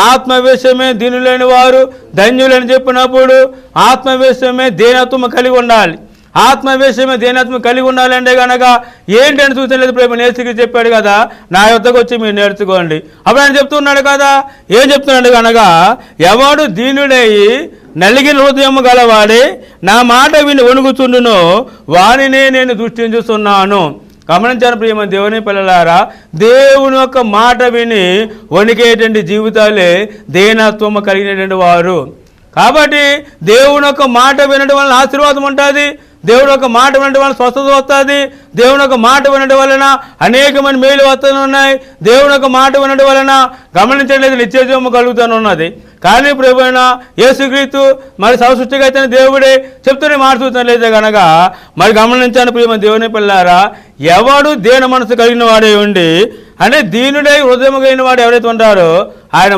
ఆత్మవిషయమే దీనులైన వారు ధన్యులని చెప్పినప్పుడు ఆత్మవిషయమే దేనత్వం కలిగి ఉండాలి. ఆత్మవిషయమే దేనత్వం కలిగి ఉండాలంటే కనుక ఏంటని చూసలేదు ప్రేమ నేర్చుకు చెప్పాడు కదా, నా యొద్దకు వచ్చి మీరు నేర్చుకోండి. అప్పుడు ఆయన చెప్తున్నాడు కదా, ఏం చెప్తున్నాడు కనుక, ఎవడు దీనుడయి నలిగిన హృదయం గలవాడే నా మాట విని వణుకుచుండునో వానినే నేను దృష్టించుతున్నాను. గమనించాను ప్రియమైన దేవుని పిల్లలారా, దేవుని యొక్క మాట విని వణికేటువంటి జీవితాలే దేనత్వము కలిగినటువంటి వారు. కాబట్టి దేవుని యొక్క మాట వినడం వలన ఆశీర్వాదం ఉంటుంది, దేవుని యొక్క మాట వినడం వలన స్వస్థత వస్తుంది, దేవుని యొక్క మాట వినడం వలన అనేకమైన మేలు వస్తూనే ఉన్నాయి, దేవుని యొక్క మాట వినడం వలన గమనించలేదు నిత్యజీవము కలుగుతూనే ఉన్నది. కానీ ప్రభువైన యేసుక్రీస్తు మరి సర్వసృష్టిగా అయితే దేవుడే చెప్తూనే మాట్లాడుతూ లేదు కనుక మరి గమనించాను ప్రియమైన దేవుని పిల్లారా, ఎవడు దేన మనసు కలిగిన వాడే ఉండి అంటే దీనుడై హృదయం కలిగిన వాడు ఎవరైతే ఉంటారో ఆయన